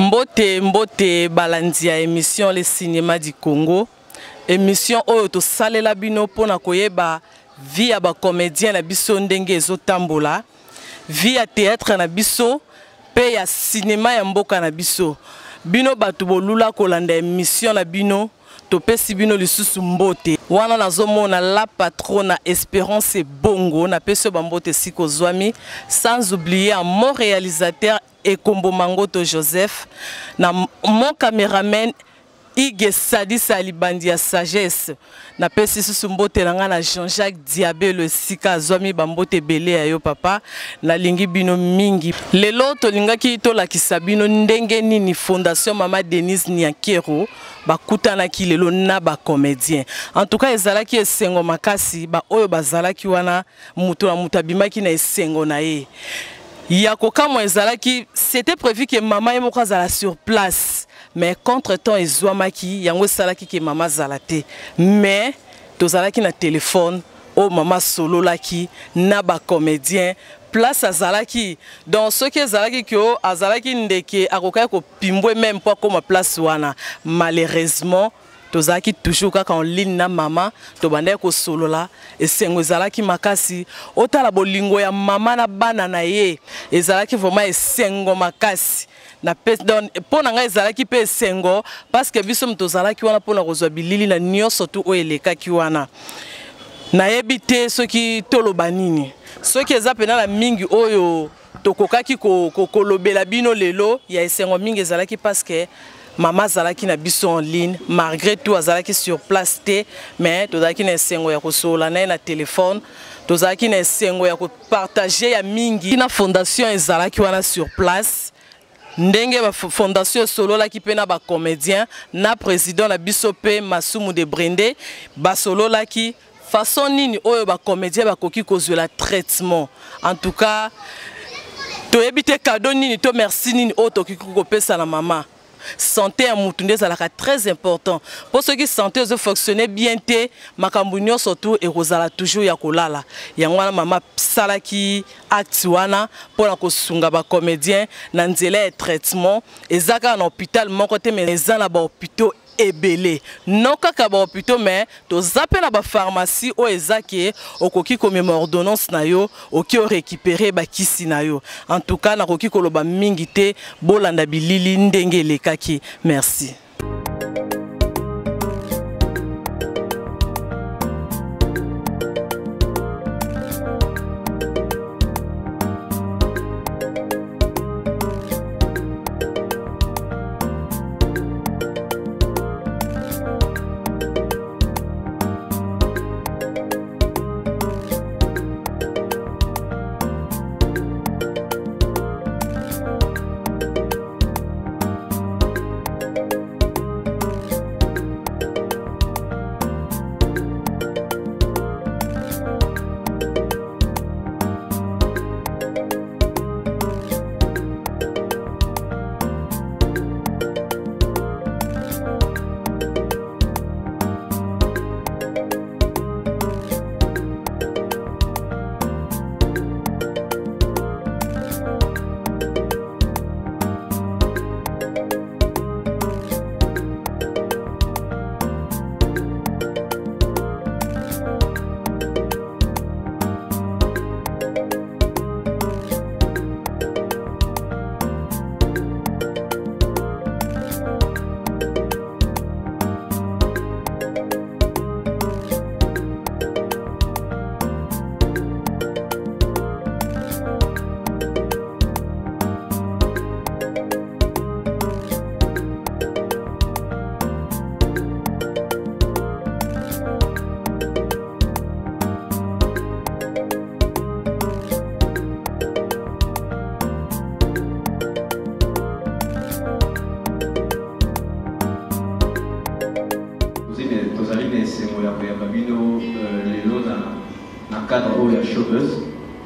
Mbote balandia émission le cinéma du Congo. Émission oyo to salela bino pona koyeba vie ya ba comédien na biso ndenge ezotambola, vie ya théâtre na biso, pe ya cinéma ya mboka na biso. Bino batu bolula kolanda émission na bino, to pesi bino lisusu mbote. Wana nazomona la patrona Espérance Bongo na peso bambote siko zwami, sans oublier un mon réalisateur Ekombo Mangoto Joseph, na mon caméraman Ige Sadi Salibandi ya sagesse, na pesi susu mbote nanga na Jean-Jacques Diabé le sika zwami bambote belé ayo papa, na lingi bino mingi. Lelo to lingaki to la kisabino ndenge nini Fondation Mama Denise Niakero bakutana ki lelo na ba comédien. En tout cas ezalaki esengo makasi ba oyo bazalaki wana mutu na mutabimaki na esengo na ye. Yakoka ezalaki, c'était prévu que maman moko azala sur place, mais contre-temps ezwamaki yango salaki que maman zalate, mais tozalaki na téléphone o maman solo laki na ba comédien place azalaki, donc ce qui ezalaki que azalaki ndeke akoka ko pimbwe même pas comme place wana, malheureusement tozalaki toujours kaka en ligne na mama to bandé ko solo la esengo ezalaki makasi otala bolingo ya mama na bana na ye ezalaki vraiment esengo makasi na pona nga ezalaki pe esengo parce que biso mtozalaki wana pona kozwa bilili na nyonso tu o elekaki wana na yebite soki toloba nini soki eza pena la mingi oyo tokokaki kolobela bino lelo ya esengo mingi ezalaki parce que maman zalaki na biso en ligne, malgré tout azalaki sur place te, mais tozalaki na esengo ya kosola na téléphone, tozalaki na esengo ya ko partager ya mingi na fondation ezalaki wana sur place. Ndenge ba fondation solo la ki pena ba comédien na président na biso pe Masumu de Brende ba solo la ki façon nini oyo ba comédien ba koki kozela traitement. En tout cas, to ebite cadeau nini to merci nini o to ki ko pesa na maman. Santé à Moutoundé, c'est très important. Pour ceux qui santé, ils fonctionner bien, Makambunyo surtout et Rosala toujours yakolala. Yangwana mama salaki actuana pour la kosunga ba comédien, nanzele traitement. Et zaka en hôpital, mon côté mais les ans là-bas hôpital ebelé. Non kaka ba hôpital mais to zappe na ba pharmacie o ezaki okoki comme ordonnance na yo, oki o récupérer ba kisi na yo. En tout cas na koki koloba mingi te bolanda bilili ndenge lekaki. Merci.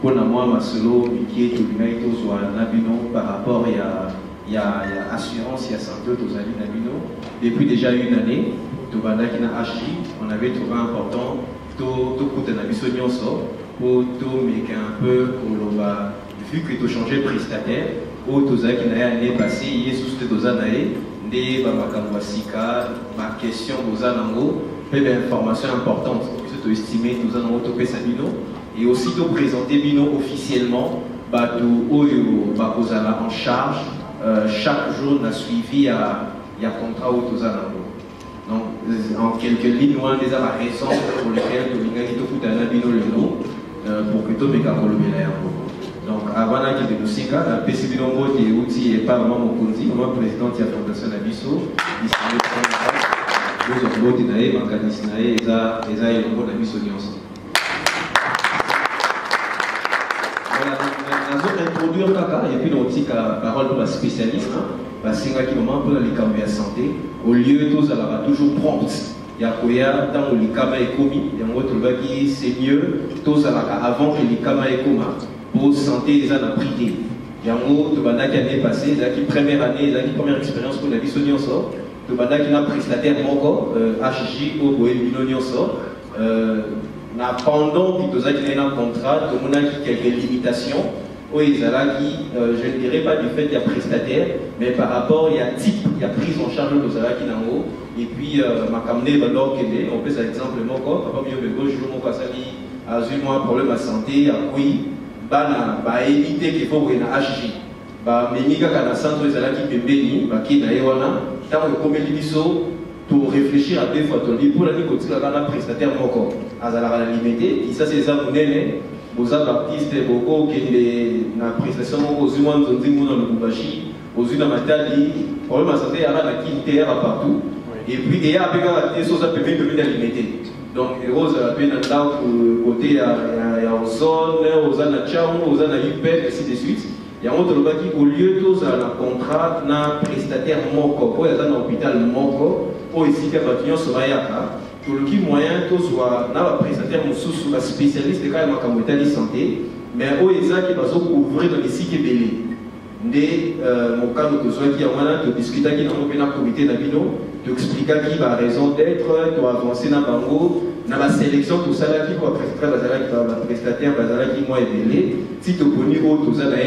Pour moi, ma solo, qui est tout le soit nabino par rapport à assurance, il y a santé aux amis nabino. Depuis déjà une année, tout le monde qui a agi, on avait trouvé important tout côté nabiso nyonso pour tout mais qu'un peu vu que tu changé de prestataire, au Tozaki n'a année passée, il est sous ce Tozanae, des Bamakamwasika, ma question aux Anango, peu d'informations importantes, surtout estimer Tozanango Topé Sabino, et aussi de présenter Bino officiellement, Bakozala en charge, chaque jour n'a suivi, il y a contrat au Tozanango. Donc, en quelques lignes, on a déjà la raison pour lesquelles tout un abino le nom pour que tout le monde donc, avant de nous la PCB Nombo est outil et pas vraiment mon conti, moi président de la Fondation Nabiso, ici nous avons voté naïe, Mancadis naïe, et ça est le mot Nabiso Nyonso. Voilà, nous allons introduire Kaka et puis nous avons parole pour la spécialiste. Parce que pour les camps de santé, au lieu de tout ça, toujours prompt. Il y a quoi dans le camp est commis, il y a un autre qui c'est mieux, tout ça avant que les camps est commis pour santé des années privées. Il y a un autre qui année passée, la première année, la première expérience pour la vie soignante sort. Le banda qui n'a prestataire moko, HJ au Boémilonion sort. Pendant que tout ça qui a un contrat, tout le monde a quelques limitations. Oui, je ne dirais pas du fait qu'il y a prestataire, mais par rapport, il y a type, il y a prise en charge de Zara qui est en haut. Et puis, ma camné, on peut, par exemple, mon corps, papa, je j'ai un problème à santé, à oui, éviter qu'il faut qu'il y ait un HJ. Mais il y a un centre de Zara qui peut bénir, qui est dans tant que pour réfléchir à deux fois, pour la nuit, il y a un prestataire, mon corps, à la limité, et ça, c'est ça, mon aîné. Aux Baptistes, beaucoup qui est la prestation aux humains dans le Boubachi, aux humains matali, problème à santé, il y a la quinte partout. Et puis, il y a des choses à payer de limiter. Donc, les roses à peine dans le côté, il y a aux zones, aux anacham, aux anayupes, et ainsi de suite. Il y a un autre qui, au lieu de tout ça, un contrat, un prestataire moko, il y a un hôpital moko, ou ici, il y a un sobayaka. Tout le qui moyen, tout soit, n'a prestataire sous la spécialiste de quand même en santé, mais au ESA qui va ouvrir dans les sites belés. Dès mon cas, nous avons qui a discuté qui dans le comité d'Abino, d'expliquer qui va raison d'être, de avancer dans Bango, dans la sélection, tout ça là qui va prestataire, qui moi est belé, si tu connais tout ça là,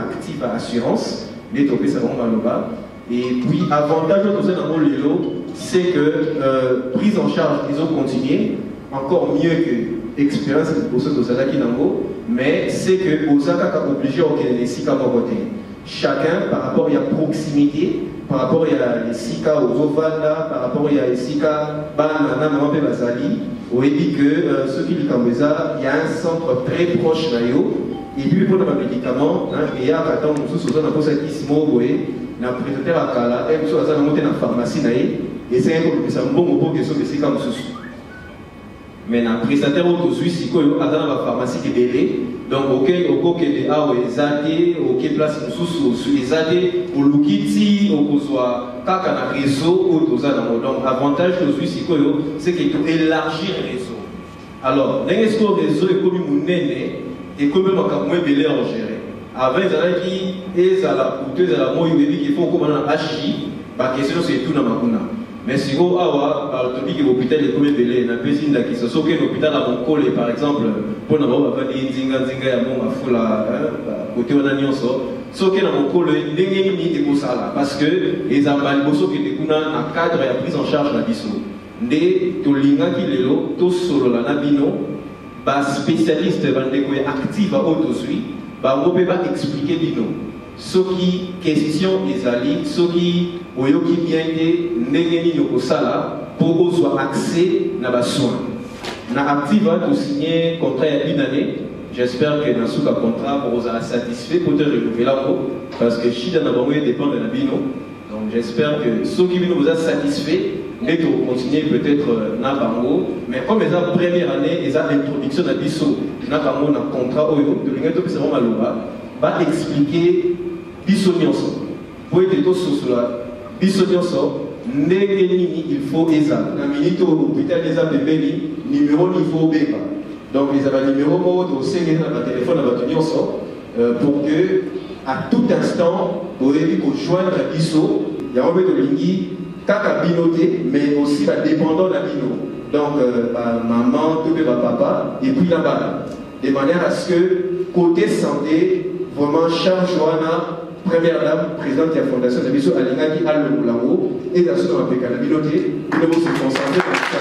actif à assurance, les topés ça va là-bas. Et puis, avantage de tout ça dans le lot, c'est que prise en charge, ils ont continué, encore mieux que expérience pour ceux de Zala qui n'ont mais c'est que Osaka a obligé à les SICA côté. Chacun, par rapport à la proximité, par rapport à les SICA aux Ovanda, par rapport à les SICA, Banana, Mamapé Bazali, on dit que ceux qui disent il y a un centre très proche d'Ayo, et puis pour les médicaments, il y a un temps où nous avons posé na prestataire à Kala, et nous avons monté dans la pharmacie, et c'est un bon mot que ce que c'est comme ceci. Mais dans le prestataire aujourd'hui, si vous avez dans la pharmacie qui est belé, donc ok, des awa ezate, ok place sous les ade, au lukiti, au soit kaka na réseau, au dosa dans donc avantage aujourd'hui c'est que tu élargir le réseau. Alors, dans ce réseau est comme mon nene, et comme on a moins belé en gérer. Avant, ils allaient qui à la coûteuse à la moyenne qui font comme un hachi, la question c'est tout dans ma kuna. Mais si vous avez un topic l'hôpital est comme belé, na pesine qui se sauve l'hôpital à mon col par exemple pour na ba ba zinga ya mon afula côté on a nyonso sauve na mon col ndenge ni et kosala parce que les ambali boso qui te kuna na cadre ya prise en charge na biso. Nde to linga ki lelo to solo la na bino ba spécialiste bandeko active à autosuite. On ne peut pas expliquer bino. Ce qui question les alliés, ce qui oyoki bien n'engeni yoko sala pour qu'on soit accès na bas soins. Na active de signer contrat il y a une année. J'espère que dans ce contrat pour vous satisfait pour te renouveler là parce que Chida n'a pas dépend de la bino. Donc j'espère que ceux qui vous a satisfait, mais pour continuer peut-être na bango, mais comme ils ont première année, ils ont introduction à biso, na bango na contrat oyo, de l'ingénieur qui s'appelle Malouba, va expliquer biso nyonso. Pour être tout sur cela, biso nyonso, n'engeni il faut eza. Na minute au hôpital les a bébé numéro niveau beba. Donc ils avaient numéro mode au série dans le téléphone à votre nyonso pour que à tout instant, vous avez joindre à biso, il y a un peu de lingui. Kaka binoté, mais aussi la dépendant de la bino. Donc, maman, tout papa, et puis là-bas. De manière à ce que, côté santé, vraiment, chaque jour, première dame, présidente de la fondation de Biso Alingaki Al-Moulango, et dans ce qu'on appelle la biloté, nous devons se concentrer sur ça.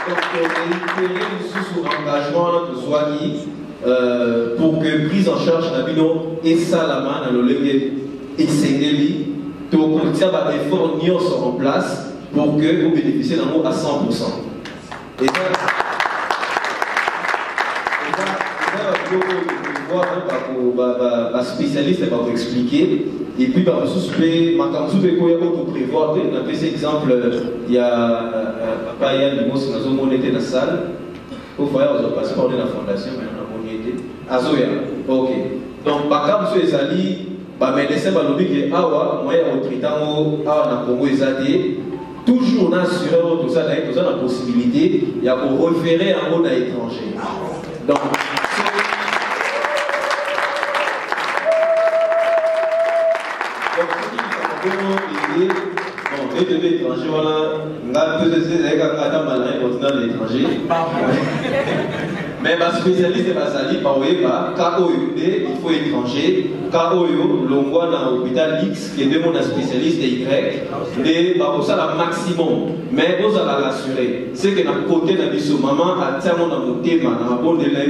Donc, réitérer sous engagement de Zouani pour que prise en charge d'Abino et Salama dans le levier et Sengeli, tout le effort n'y en place pour que vous bénéficiez d'un mot à 100%. Et ça, un spécialiste va vous expliquer. Et puis, par prévoir, on a fait cet exemple, il y a Papa Yann Limos, on était dans la salle. Au foyer, on a passé par la fondation, mais on a été. Azoya, ok. Donc, par contre, M. Ezali, médecin va nous dire que Awa, moi, au traitement, Awa, na Congo, Ezali, toujours on a assuré tout ça, la possibilité, il y a pour référer un mot à l'étranger. Donc, étranger, mais ma spécialiste est par il faut étranger, l'ongwa dans l'hôpital X, qui est de mon spécialiste Y, et ça la maximum. Mais vous allez l'assurer. C'est que dans côté de la maman, à tellement dans mon thème, dans la bonne délai,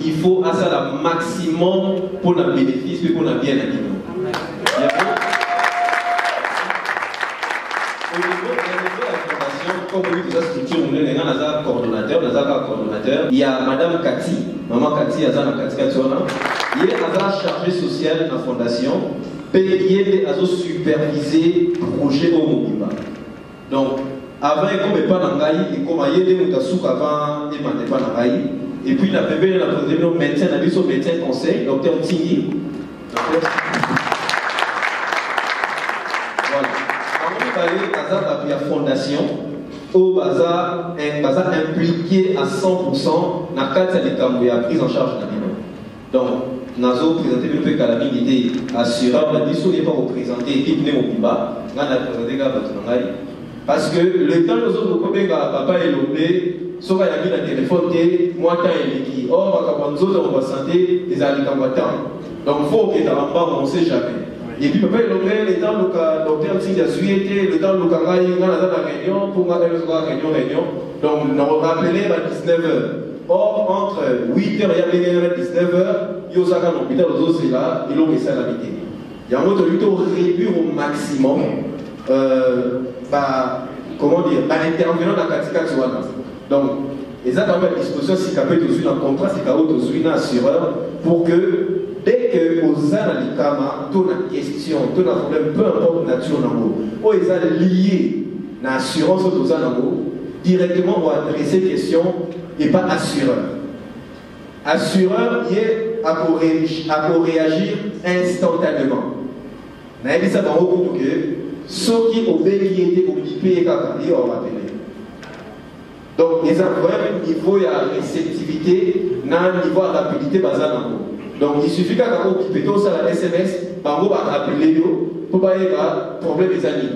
il faut à ça la maximum pour le bénéfice et pour le bien à comme vous voyez, structure, on est un coordonnateur. Il y a Madame Cathy, Maman Cathy, il y a chargée sociale de la fondation, payée à superviser le projet au Mobimba. Donc, avant, il n'y a pas d'angaï, et comme il y a des souk avant, il n'y a pas d'angaï. Et puis, la bébé, la présidente, médecin, la médecin conseil, docteur Tingui. Voilà. Avant, il y a fondation. Au bazar impliqué à 100% dans la prise en charge de la vie. Donc, nous avons présenté le fait que la vie était assurable, la mission n'est pas représentée, l'équipe n'est pas au parce que le temps nous avons combien papa est lobé, sauf qu'il a mis le téléphone, moi, quand il est qui, or, on va santé, les alliés donc, il faut que tu on ne sait jamais. Et puis, papa, le temps où le docteur Tingui a suité, le temps où le Kangaï a la réunion, pour moi, réunion. Donc, on va rappeler à 19h. Or, entre 8h et 19h, il y a un hôpital aux autres, là, ils ont laissé à l'habiter. Il y a un autre lutte réduire au maximum, comment dire, l'intervenant dans la catégorie. Donc, ils ont quand même la disposition, si tu as dans le contrat, si tu as un assureur, pour que dès que vous avez une question, un problème, peu importe la nature, ou ils sont liés à l'assurance, directement on va adresser question et pas assureur. Assureur, il est à pour réagir instantanément. On a dit ça dans le groupe que ceux qui ont été occupés, ils ont appelé. Donc, ils ont un niveau de réceptivité, un niveau de rapidité basé dans le donc, il suffit qu'à occuper tout ça la SMS, on va appeler pour pas avoir problème des amis.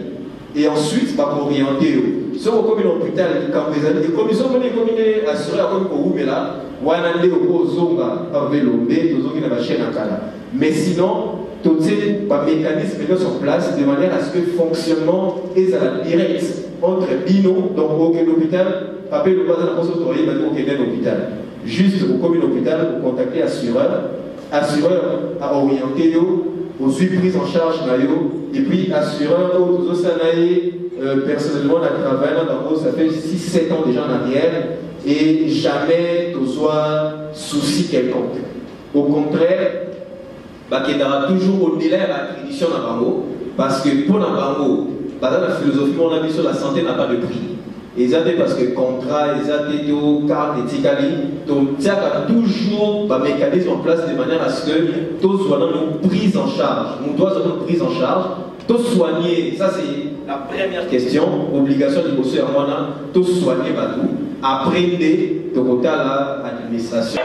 Et ensuite, on va orienter. Si on comme l'hôpital, quand vous avez des commissions, on assuré à comme pour vous, mais là, on a allé au zonga, on va l'omber, tout qui n'a pas chaîne à cala. Mais sinon, tous ces mécanismes sont en place de manière à ce que le fonctionnement est à la direct entre Bino, donc aucun hôpital, après le bazar de la poste autorité, aucun hôpital. Juste au commun hôpital, vous contactez l'assureur. Assureur à orienter aux prises en charge et puis assureur aux personnellement la travail ça fait 6-7 ans déjà en arrière et jamais tu sois souci quelconque. Au contraire, il y aura toujours au-delà de la tradition dans parce que pour Nabango, dans la philosophie, on a mis sur la santé n'a pas de prix. Et ça parce que contrat, ils ont carte et ticali, donc il y a toujours un mécanisme en place de manière à ce que tout soit dans une prise en charge. On doit avoir une prise en charge, tout soigner, ça c'est la première question, obligation du bosser à moi, tout soigner, apprendre de côté à l'administration.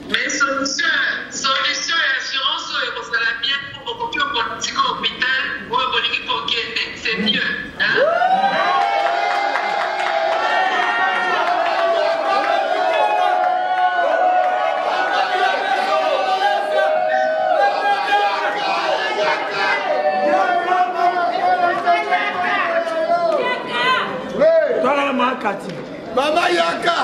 Mais solution et assurance, ça la bien pour beaucoup de politiques à l'hôpital ou à politique pour c'est mieux. Mama Yaka!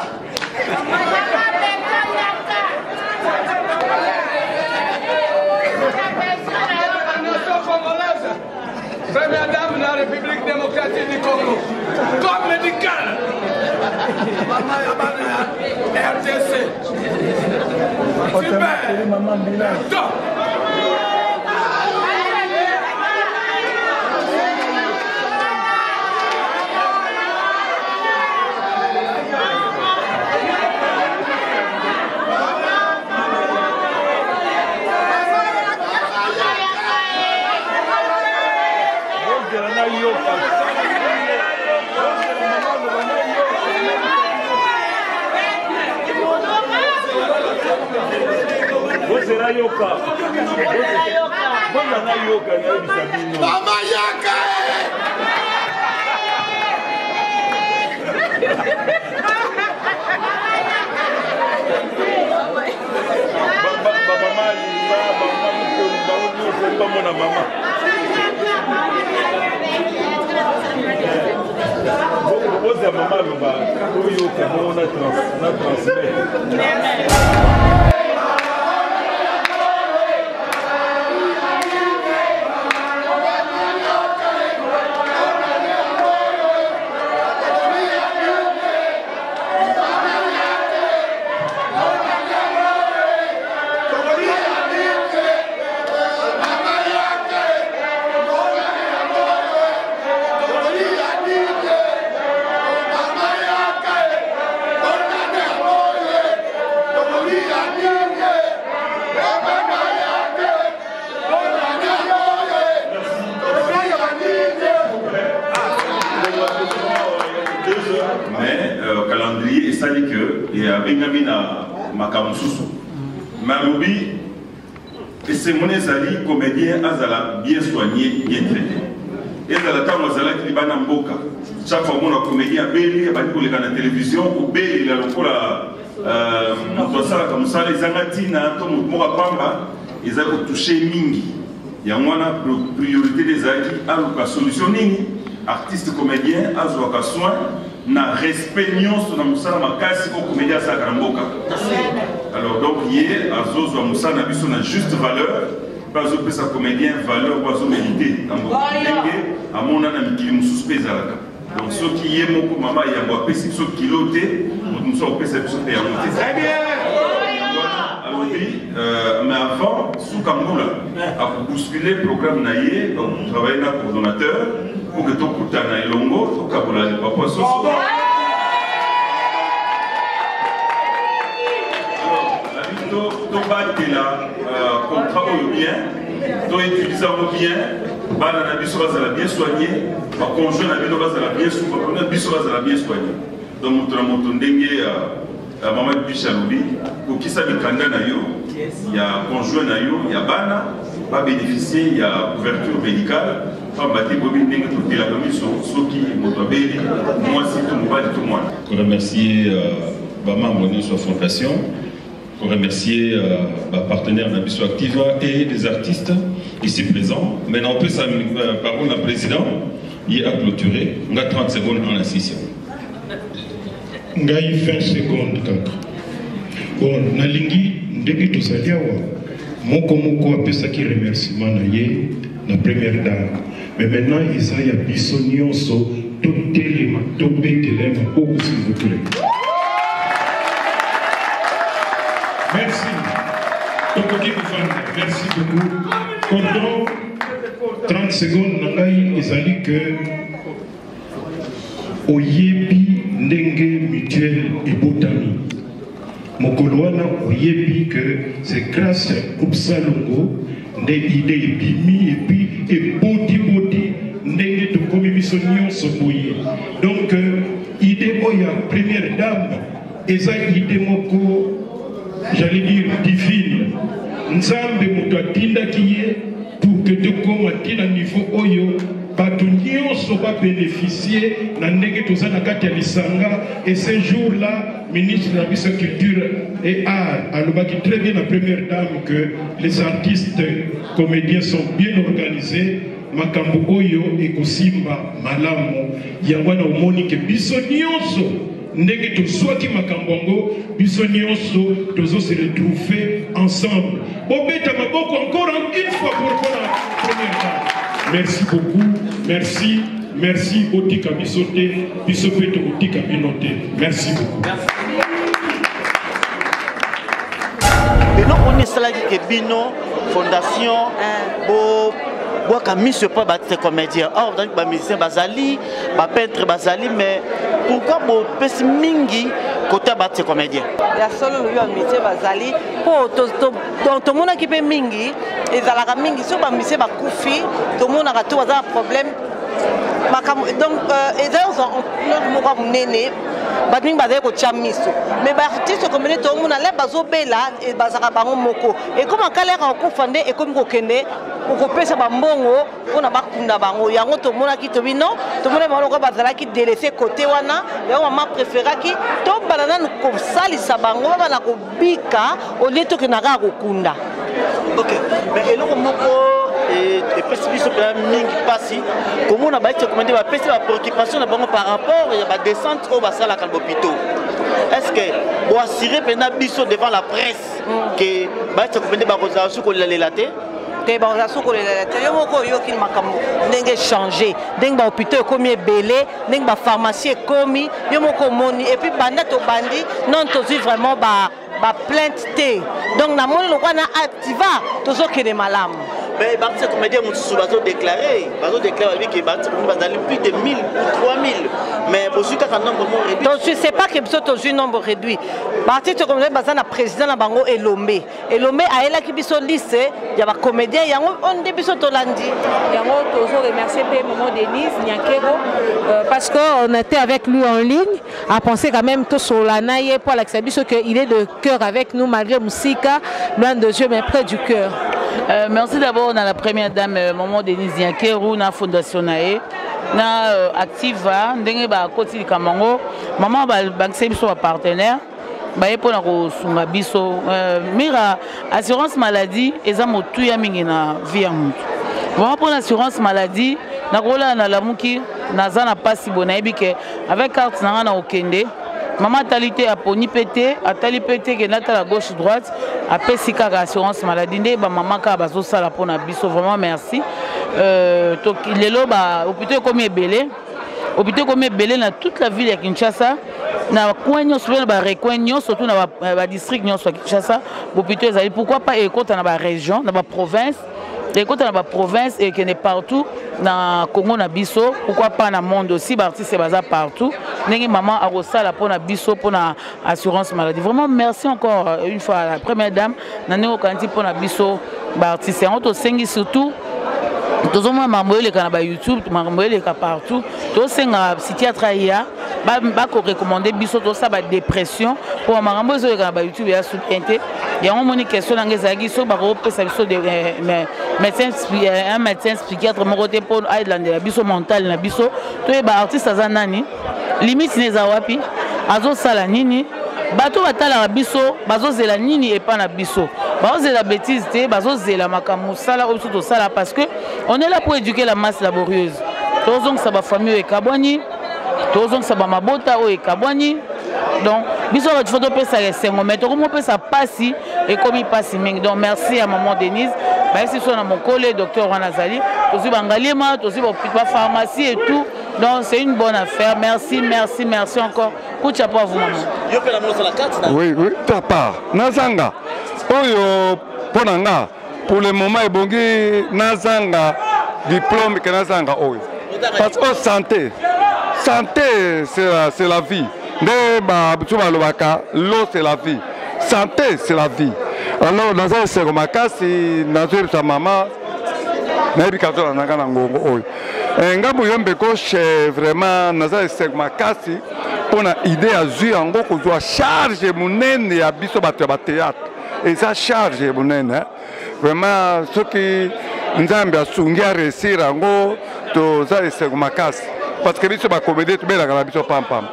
Première dame de la République démocratique du Congo, corps médical. Mama Yaka, RTC. Super. Mama Yaka! calendrier et ça dit que il y a Bengamina Makamususu Marobi et c'est mon ezali comédien azala bien soigné bien traité et dans la temps azala qui bana mboka chaque fois mon comédien beli ba ko la télévision ou beli la lokola moto sala comme ça les angatina to mo pamba ils ont touché mingi ya mwana priorité des aki à la solution nini artiste comédien azwaka soin na respect nyonso na musala makasi ko comédien sa karamboka. Alors donc hier azozo musala na biso na juste valeur bazo pesa comédien valeur bazo mériter nambo ndenge amona na mikili mususu pezalaka. Donc ce qui est moko mama ya bo pesi so kiloté muso pesa biso pe ya monter. Très bien. Alors mais avant sous Kamboula a bousculé le programme naïe donc travailler na coordonnateur pour que tout le temps ait longo, tout le temps ait papa soso. Alors, la vie tout bâti là, contrat au bien, tout utilisant au bien, bana na biso bazala bien soigné, ma conjoint na bino bazala bien soigné, na biso bazala bien soigné. Donc mutu na mutu ndenge mama Bichalobi, pour qui ça mikanda na yo, il y a conjoint na yo, il y a bana, pas bénéficier, il y a couverture médicale. Pour remercier les membres de notre fondation, pour remercier les partenaires de Nabiso Activa et les artistes ici présents. Maintenant, on peut parler au président, il a clôturé. On a 30 secondes dans la session. On a 20 secondes. Bon, Nalingi, depuis tout ça, Moko a fait qui remerciement la première dame. Mais maintenant, il y a Bissonio, tout élément, tout bétélème, s'il vous plaît. Merci beaucoup. Cordon, 30 secondes, Nangaï, ils que Oyebi Ndenge Mutuel et Botami. Mokoloana Oyebi que c'est grâce à Kupsalongo, des idées bimi et puis et boti Ndenge to commission soboye. Donc, idée Oya, première dame, et ça idée Moko, j'allais dire divine. Nzambe muto atinda kiye pour que te koma tina niveau oyo bato nyonso ba bénéficier na ndenge toza na kati ya lisanga. Et ce jour-là, ministre de la culture et art alobaki très bien la première dame que les artistes comédiens sont bien organisés. Makambo oyo ekosimba malamu yango na omoni ke biso nyonso ndenge tozwaki makambo yango biso nyonso tozo se retrouver ensemble. Bobeta maboko encore une fois pour la première dame. Merci beaucoup. Merci. Merci Botika Bisote, Bisopeto Botika Binote. Merci beaucoup. Et non, on est cela qui Bino Fondation Boaka mis pas battre comédien. Or, donc, les musiciens Bazali, les peintres Bazali, mais pourquoi vous faites mingi côté battre comédien? Il y a seulement le musicien Bazali. Pour tout le monde qui fait mingi, et ça la mingi, si vous musicien Bakoufi, tout le monde a tout un problème. Donc, et d'ailleurs, on a néné. Mais les artistes comme tout le monde a bazobela et bazaka bango moko. Et comme on calera en confondé et comme on connaît, on peut se bambongo, on a bakunda bango. Yango tout le monde qui te dit non, tout le monde a le bazala qui délaissé côté wana. Et on m'a préféré qui tout banana nous comme sali sabango, on a bika au lieu que naga kokunda. Ok, mais et là et précipice mingi passi comment on a bâti comment dire la préoccupation par rapport à la descente au bassin à l'hôpital. Est-ce que vous assurez devant la presse que bâti comment dire barosa ko la lelaté te barosa ko lelaté yo moko yo kin makambo ndenge changer ndenge ba hôpital komi belé ndenge ba pharmacie komi yo moko moni et puis banda to bandi non to vraiment ba plainte té donc na moni lo na activa to zo kene malamu. Mais les comédiens ont déclaré que plus de 1000 ou 3000. Mais pour ceux qui ont un nombre réduit. Donc je ne sais pas que c'est un nombre réduit. Les comédiens ont un président et Lomé. Et Lomé a là qui sont liste, il y a des comédiens, il y a un début de Tolandi. Il y a un remercier Maman Denise Niakero parce qu'on était avec lui en ligne, à penser quand même tout sur la naïe pour l'accepter qu'il est de cœur avec nous malgré Moussika, loin de Dieu mais près du cœur. Merci d'abord à la première dame Maman Denise Niakero, na Fondation Nae, na Activa, ndenge ba koti kamango, maman ba banque biso partenaire, ba yepo na ko sunga biso, mira assurance maladie eza motu ya mingi na vie ya mutu. Bon pour l'assurance maladie, na kola na lamuki naza na pasi bonayebi ke avec carte na okende. Maman talité a poni pété, a tali pété que nata la gauche droite, a pesika assurance maladie ne ba maman ka bazo sala pona biso vraiment merci. Donc lelo ba hôpital comme belé, hôpital comme belé na toute la ville de Kinshasa, na coignon sur ba recoignon surtout na ba district nyon sur Kinshasa, hôpital ezali pourquoi pas et compte na ba région, na ba province. Les côtés dans la province et qui est partout dans Congo na biso, pourquoi pas dans le monde aussi, artistes c'est bazar partout. Nengi maman a reçu la pour na biso pour na assurance maladie. Vraiment merci encore une fois à la première dame. Nango kanti pour na biso artistes. On te sengi surtout. Tous les gens qui sont YouTube, qui sont partout, tous les gens qui sont trahiya, qui recommandent biso tout ça dépression pour les gens qui sont YouTube et sous inté. Il y a une question dans les aguis sur un médecin psychiatre pour aider la biso mental na biso. Tous les artistes azanani limite les awapi azo sala nini bato batala biso bazo zela nini et pas na biso. C'est la bêtise, c'est la makamoussala parce que on est là pour éduquer la masse laborieuse. Tous les gens qui famille et kabwani, tous les gens qui mabota et kabwani. Donc, biso il faut faire ça les 5 mais comment peut ça passer et comme il passe donc merci à maman Denise. Merci à mon collègue docteur Wanazali, aussi bangalima, aussi la pharmacie et tout. Donc c'est une bonne affaire. Merci, merci, merci encore. Coup de chapeau à vous maman. Oui, oui, papa. Nazanga. oyo ponanga pour le moment ebongi nazanga diplôme que nazanga oyo parce que santé c'est la vie nde babiso balobaka l'eau c'est la vie santé c'est la vie alors naza eseko makasi nazoyebisa mama nayebi kazola nanga na ngongo oyo ngambo yo mbeko che vraiment naza eseko makasi mpona idée azwi yango kozwa charge monene ya biso bato ya batéâtre eza charge monene vraiment soki nzambe asungi areusir yango toza eseko makasi parce que biso bacomédie tobelaka na biso pampam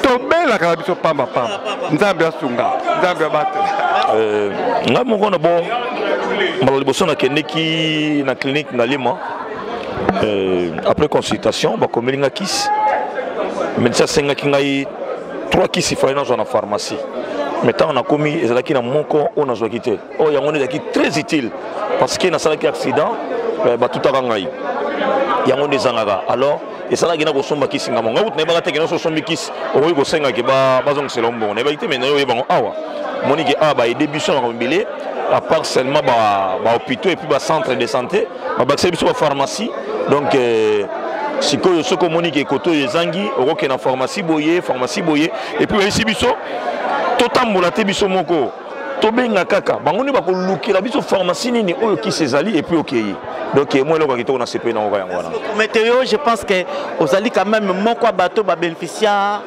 tobelaka na biso pambapamba nzambe asunga nzambe abate nga moko na bo mbala liboso nakendeki na clinique na Lima après consultation bakomeli nga kisi médecin asengaki ngai 3 kisi fali nazwa na pharmacie mais ntango nakomi ezalaki na moko oyo nazwaki te oyo yango nde ezalaki très utile parce que nasalaki accident batutaka ngai yango nde ezangaka alors esalaki na kosomba kisi ngamo ngai kutu nayebaka te kena so osombi kisi okoki kosengaki bazongisela ombongo nayebaki te mais nayoyebango awa moniki awa baede biso na mibele à part seulement bahôpitaux et puis bacentre de santé babakiseli biso bapharmacie donc sikoyo soki omoni ke koto ezangi okoke na pharmacie boye et puis bayisi biso totambola te biso moko tobenga kaka bango nde bakolukela biso pharmacie nini oyo kisi ezali et puis okei donc moi eloko kitoko na sepe nango yango wana météo je pense que ozali quand même moko ya bato babénéficiaire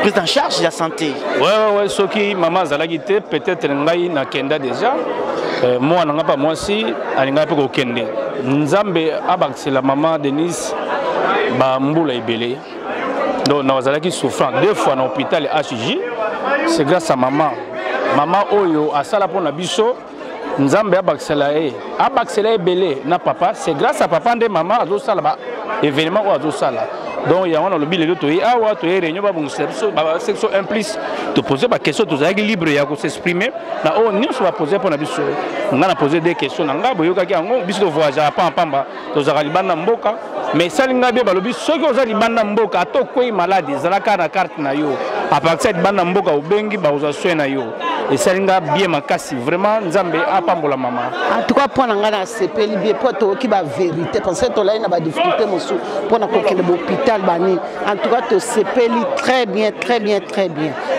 prise en charge de la santé. Ouais, ce qui maman Zalagité, peut-être ngai na kenda déjà. Moi n'anga pas moi si, alinga pe ko kende. Nzambe abak c'est la maman Denise ba mbula ibele. Donc na Zalaki souffrant 2 fois dans l'hôpital HJ. C'est grâce à maman. Maman oyo asala pour na biso. Nzambe abak c'est la ibele na papa, c'est grâce à papa de maman azo sala ba événement ou azo sala. Donc il y a un lobby le to awa to réunion ba bon section implice de poser ba question to zaki libre ya ko s'exprimer na o ni so ba poser pour na biso nga na poser des questions nga boyoka ki ngo biso to voyage pa pamba to zaka libanda mboka mais salinga be ba lobi soki ozali banda mboka to koi malade zalaka na carte na yo à partir de banda mboka obengi ba oza soin na yo et salinga bien makasi vraiment nzambe apambola mama en tout cas pour nga na sepeli bien pour to ki ba vérité parce que to là na ba difficulté mosu pour na ko kende hôpital bani en tout cas to sepeli très bien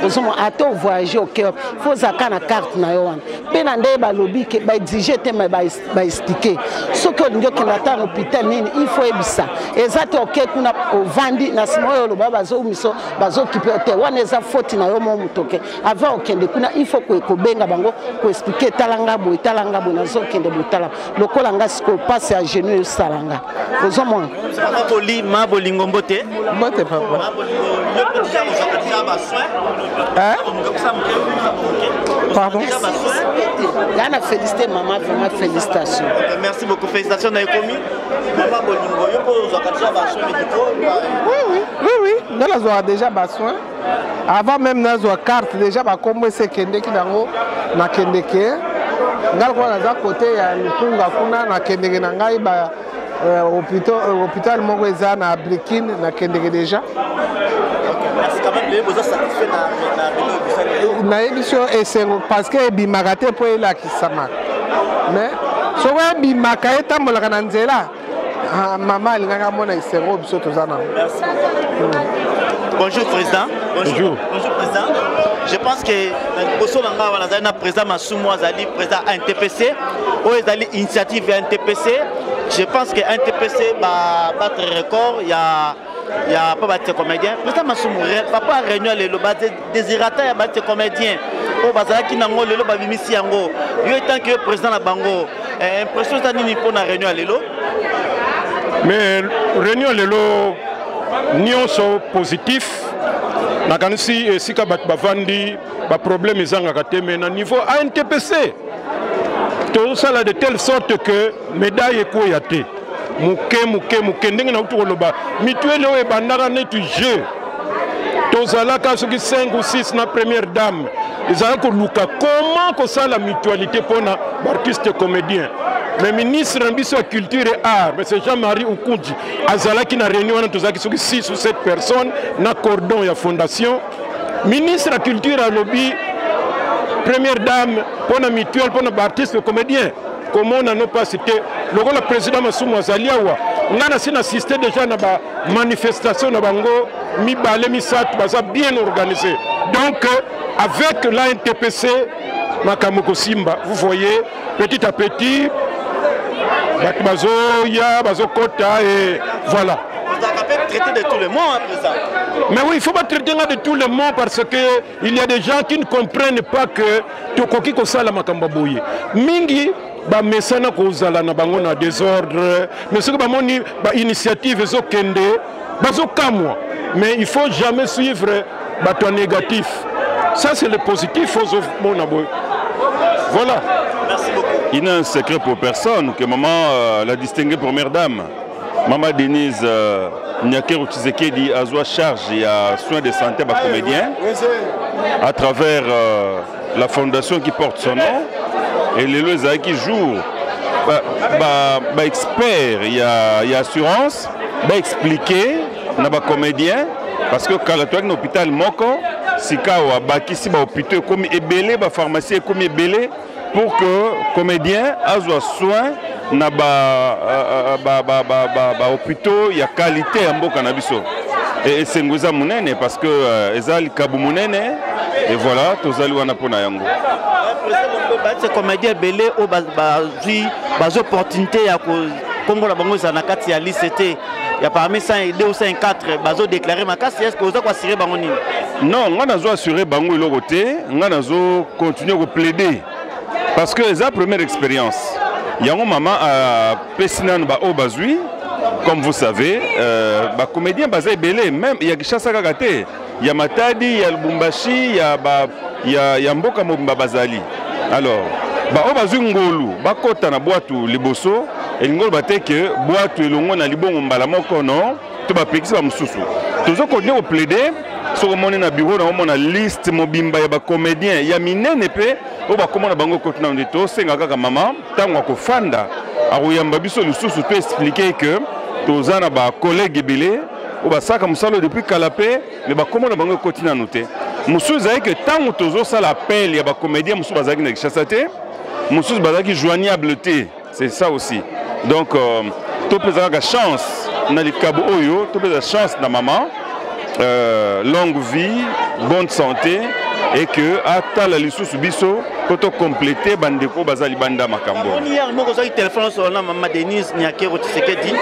nous sommes à to voyager au cœur faut zaka na carte na yo wana pe na ndé ba lobby ke ba exiger te mais ba expliquer ce que nous que na ta hôpital nini il faut ebisa exact OK kuna ovandi na simo yo lo baba zo miso bazo kipote wana eza faute na yo mo mutoke avant okende kuna il faut ko benga bango ko expliquer talanga bo na zo kende botala lokola nga siko passe à genoux salanga ozomona boli ma bolingo mbote mbote papa pardon là na féliciter maman vraiment félicitations merci beaucoup félicitations na ekomi maman bolingo yo ko zakatisa ba soins médicaux oui nous avons déjà ba soins avant même nous avons carte déjà ba kombo se kende ki dango na kende ke ngal ko na za côté ya lupunga kuna na kende na ngai ba hôpital moko eza na Blikine na kende déjà merci quand même vous êtes satisfait na émission esengo parce que bimaka po ela kisama mais so wa bimaka etambola na nzela maman alingaka mona esengo biso tozana merci bonjour président bonjour président je pense que boso nanga wana zali na président Masumu azali président NTPC o ezali initiative ya NTPC je pense que NTPC va battre record il y a pas battre comédien président Masumu papa réunion lelo ba désirata ya battre comédien o bazalaki nango lelo ba bimisi yango yo étant que président na bango impression ça nini pour na réunion lelo mais réunion lelo nyonso positif nakanisi esika bato bavandi baproblème ezangaka te mais na niveau ANTPC tozosala de telle sorte que médaille ekoya te moke ndenge nauti koloba mituele oyo ebandaka neti jeu tozalaka soki 5 ou 6 na première dame ezalaka koluka comment kosala mutualité mpona baartiste comédien mais ministre na biso ya culture et art mais c'est Jean-Marie Okundi azalaki na réunion wana tozalaki soki 6 ou 7 personnes na cordon ya fondation ministre ya culture alobi première dame, pour la mutuelle, pour les artistes, les comédiens. Comment on n'a pas cité le président Massoumou Azaliawa. On a assisté déjà à la manifestation de Bango, mi-balé, mi-sat, bien organisé. Donc, avec l'ANTPC, Makamoko Simba, vous voyez, petit à petit, Bazo, Ya, Bazo Kota, et voilà. Vous avez traité de tout le monde après ça. Mais oui, il ne faut pas traiter de tout le monde parce qu'il y a des gens qui ne comprennent pas que Tokoki Kosala Makambaboye. Mingi, ba mesana kozala na bango na désordre mais ce que ba moni ba initiative zo kende bazo kamwa mais il faut jamais suivre ba ton négatif, ça c'est le positif aux mon aboy. Voilà. Merci beaucoup. Il n'a un secret pour personne que maman la distinguée première dame maman Denise Nyakero Tshisekedi a joué charge et a soin de santé ba comédien à travers la fondation qui porte son nom. Et les lois qui jouent, expert, il y a assurance, expliquer, na ba comédien, parce que quand tu es dans l'hôpital Moko, si tu es dans l'hôpital comme ebélé, ba pharmacie comme ebélé, pour que comédien a soin na hôpital, il y a qualité en bon cannabis. Et c'est ngoza munene parce que ezali kabu munene et voilà, tozali wana pona yango. C'est comédien belé au bas opportunité ya Congo la bango za nakati ya lycée ya parmi 102 ou 104 bazo déclarer makasi est-ce que vous avez assuré bango nini? Non, on a assuré bango iloko te, on a continuer à plaider parce que c'est la première expérience. Yango maman a pesinan ba o bazui comme vous savez, comédien basé belé même il y a Kinshasa kakate, il y a Matadi, il y a Lubumbashi, il y a Mboka Mobimba Bazali. Alors, o bazui ngolu, kota na boatu liboso, et ngolu bate que boatu elongo na libongo mbala moko non, to ba pekisi ba mususu. Tozo continuer au plaider, sur mon na bureau na mon liste mobimba ya ba comédien, ya minene pe o ba komona bango kotina ndito senga kaka mama, tango ko fanda, aroyamba biso lususu to expliquer que tozana ba collègue belé o ba saka musalo depuis Kalapé, mais ba komona bango kotina noté. Musu zaye que tant tozo ça l'appel ya ba comédien musu bazaki na Kinshasa te, musu bazaki joignable te, c'est ça aussi. Donc to pesa ka chance na likabo oyo, to pesa chance na maman, longue vie, bonne santé et que ata la lisusu biso poto compléter bandeko bazali banda makambo. On hier moko za téléphone sur la maman Denise Nyakero Tshisekedi.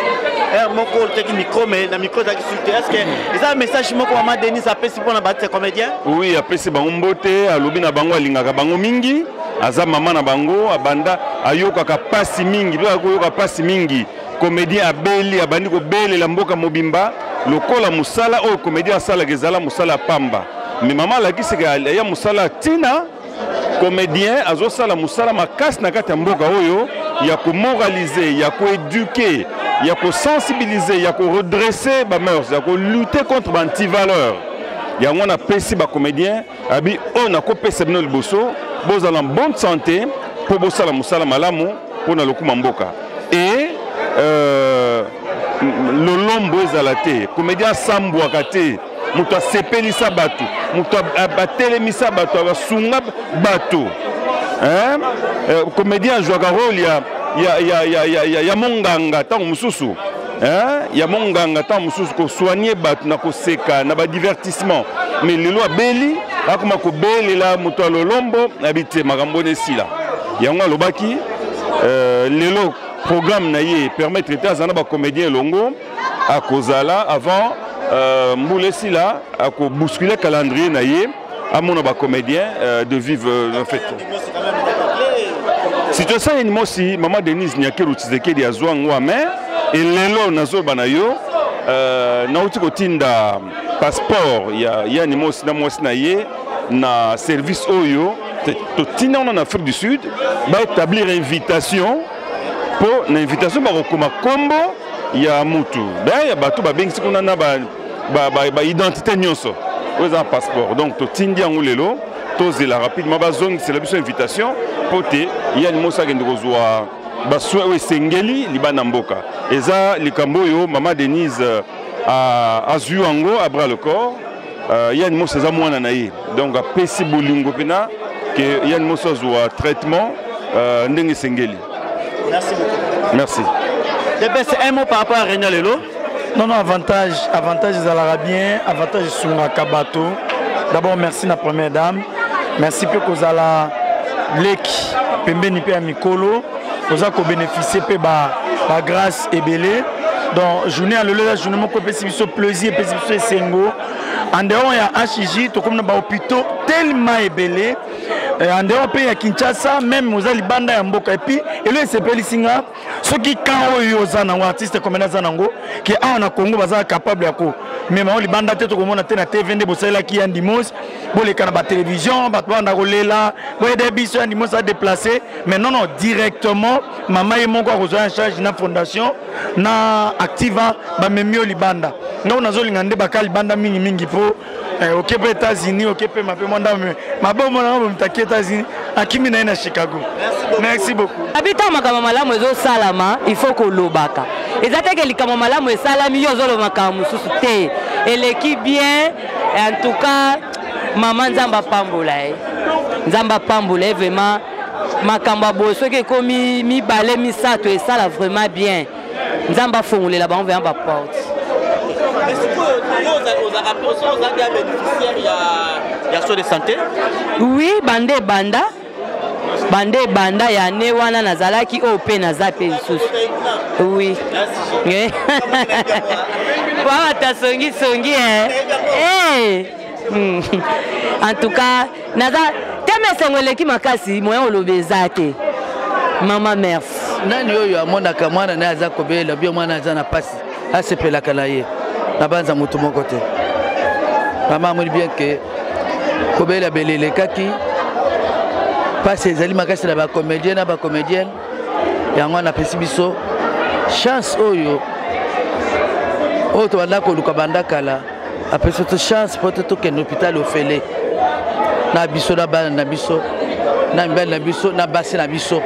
Moko teki micro mais na micro za kisulté. Est-ce que ils a un message moko maman Denise appelle si pour na battre comédien? Oui, appelle si bango mbote, alobi na bango alingaka bango mingi, aza maman na bango abanda ayoka ka pasi mingi, bila koyoka pasi mingi. Comédien abeli abandi ko bele la mboka mobimba, lokola musala o comédien sala gezala musala pamba. Mais maman la kisika ya musala tina comédien azosala musala makasi na kati ya mboka oyo ya ko moraliser, ya ko éduquer, ya ko sensibiliser, ya ko redresser ba mœurs, ya ko lutter contre ba anti-valeurs. Ya ngona pesi ba comédien abi on a ko pesa bino liboso, bozala en bonne santé pour bosala musala malamu pour na lokuma mboka. Et lolombo ezalate, comédien sambwaka te. Muto sepelisa batu, muto abatelemisa batu, abasunga batu. Comédien jouaka rôle ya monganga tango mususu. Ya monganga tango mususu ko soigner batu na ko seka na ba divertissement. Mais lelo abeli, akoma ko belela muto lolombo habité makambo nesila. Yango lobaki lelo programme na ye permettre etazana ba comédien longo à kozala avant Mboulé Sila a bousculé le calendrier naïe à mon comédien de vivre en fait. Si tu sais une mosi maman Denise Nyakero Tshisekedi a zouan wa mais et lelo nazo banayo na uti kotinda passeport ya une mosi na mosi naïe na service oyo to tina en Afrique du Sud va établir invitation pour une invitation ba kokoma kombo ya mutu d'ailleurs bato ba bengi sikuna na ba identité nyonso oza passeport donc to tindi yango lelo to zela rapidement ba zone c'est la biso invitation pote ya ni mosa kende kozwa ba soe we sengeli libana mboka eza likambo yo maman Denise a zuango à bras le corps ya ni mosa za mwana na ye donc a pesi bolingo pena que Yann Mosso soit traitement Ndenge Sengeli. Merci beaucoup. Merci. C'est un mot par rapport à Réunion Lelo. Non, avantage Zalara bien, avantage sur la Kabato. D'abord, merci la première dame. Merci pour que Zala Leki, Pembeni Pe Mikolo, vous avez bénéficié de la grâce et belé. Donc, journée à l'heure, journée mon plaisir, plaisir Sengo. En dehors, il y a HJ, tout comme dans l'hôpital, tellement ébélé. En dehors, il y a Kinshasa, même aux Alibanda et Mboka. Et puis, il s'appelle Lissinga. Ceux qui, quand ils ont un artiste comme Nazanango, qui est en Congo, ils sont capables de faire. Mais les Alibanda, tout comme on a la TV, qui est Dimos, les canaux de télévision, des bisous, Dimos à déplacer. Mais non, directement, maman et mon corps ont en charge de la fondation, na Activa, même mieux Libanda. Nous avons des Libanda mingi pour. Ok, pour États-Unis, ok, pour ma demande, ma bonne maman, je États-Unis, à qui m'est à Chicago. Merci beaucoup. Habitant Makamala, Mozo Salama, il faut qu'on l'obaka. Et ça fait que les Kamala, moi, Salami, Yozolo Makamusute. Et l'équipe bien, en tout cas, maman Zamba Pamboulaye. Zamba Pamboulaye, vraiment, Makambabo, ce qui est comme mi balai, mi sato, et ça, là, vraiment bien. Zamba Fongoulé, là-bas, on vient à ma porte. Mais c'est quoi aux bénéficiaires, il y a soins de santé? Oui, Bandé Banda. Bandé Banda, il y a Newana Nazala qui est au P. Nazapé. Oui. Merci. Songi, en tout cas, Naza, Teme qui m'a cassé, moi on l'obésate. Maman, merci. Nani yo mona kamwana na za kobela bio mwana za na pasi asepela kalaye na banza mutu mon côté maman moi bien que kobela belele kaki passe ezali makasi na ba comédien na ba comédienne yango na pesi biso chance oyo to banda ko luka banda kala apesi to chance pour to ke hôpital ofele na biso na bana na biso na mbele na biso na basi na biso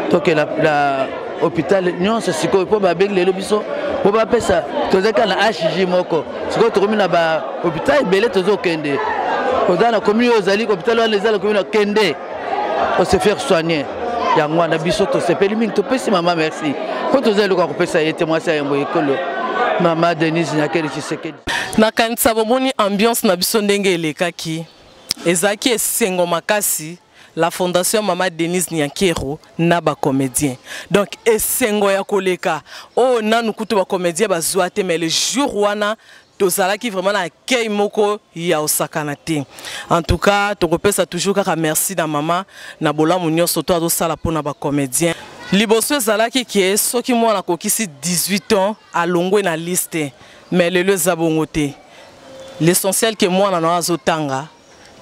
to ke la hôpital nyonso siko po ba bengi le biso po ba pesa to zeka na HJ moko siko to komina ba hôpital belé to zo kende ozana komi ozali hôpital wala ezala komina kende pour se faire soigner yango na biso to sepeli mingi to pesi mama merci po to zali ko pesa yete mwasi ya mbo ekolo mama Denise Nyakeri Tshisekedi na kanisa bomoni ambiance na biso ndenge elekaki ezaki esengo makasi. La fondation Maman Denise Nyankero na ba comédien. Donc esengo ya koleka. Oh na nukutu ba comédien ba zoate mais le jour wana tozala qui vraiment na accueil moko ya osakana te. En tout cas, to repesa toujours kaka merci na maman na bola munyo soto azo sala pona ba comédien. Liboso zala ki est soki mwana kokisi 18 ans à longwe na liste mais le zabongote. L'essentiel que moi na azotanga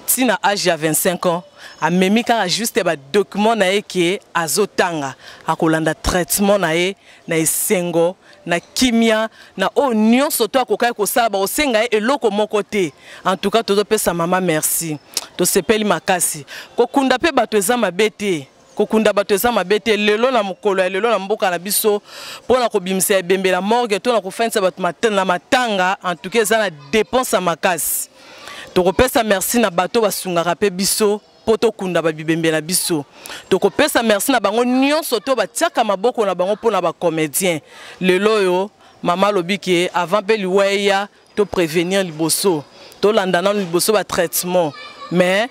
tina âge ya 25 ans a memi kaka juste ba document na eke azotanga akolanda traitement na e na esengo na kimia na onion soto akokai kosala ba osenga eloko moko te. En tout cas todo pesa mama merci to sepeli makasi kokunda pe bato eza mabete kokunda bato eza mabete lelo na mokolo ya lelo na mboka na biso pona kobimisa ebembe la morgue to na kofanisa bato na matanga. En tout cas eza na dépense makasi tokopesa merci na bato basungaka pe biso poto kunda ba bibembe na biso tokopesa merci na bango nyonso to batiaka maboko na bango pona ba comédien lelo yo mama lobiki avant pe liweya to prévenir liboso to landana liboso ba traitement mais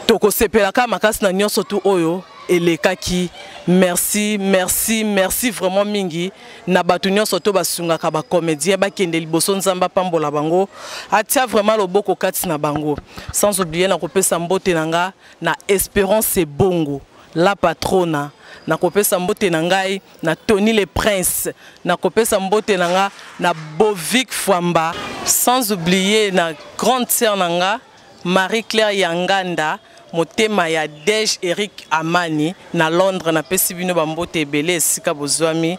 tokosepelaka makasi na nyonso to oyo elekaki. Merci, merci, merci vraiment mingi. Na batu nyonso to basungaka ba comédien ba kende liboso nzamba pambola bango. Atia vraiment loboko kati na bango. Sans oublier na kopesa mbote nanga na Espérance Bongo, la patrona. Na kopesa mbote nangai na Tony le Prince. Na kopesa mbote nanga na Bovik Fwamba. Sans oublier na grande sœur nanga Marie-Claire Yanganda. Motema ya Dej Eric Amani na Londres na pesi bino bambote ebele esika bozwami.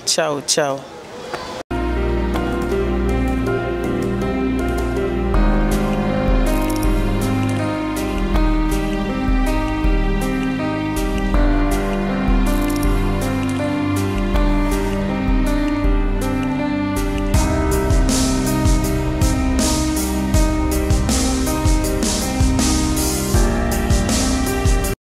Ciao ciao.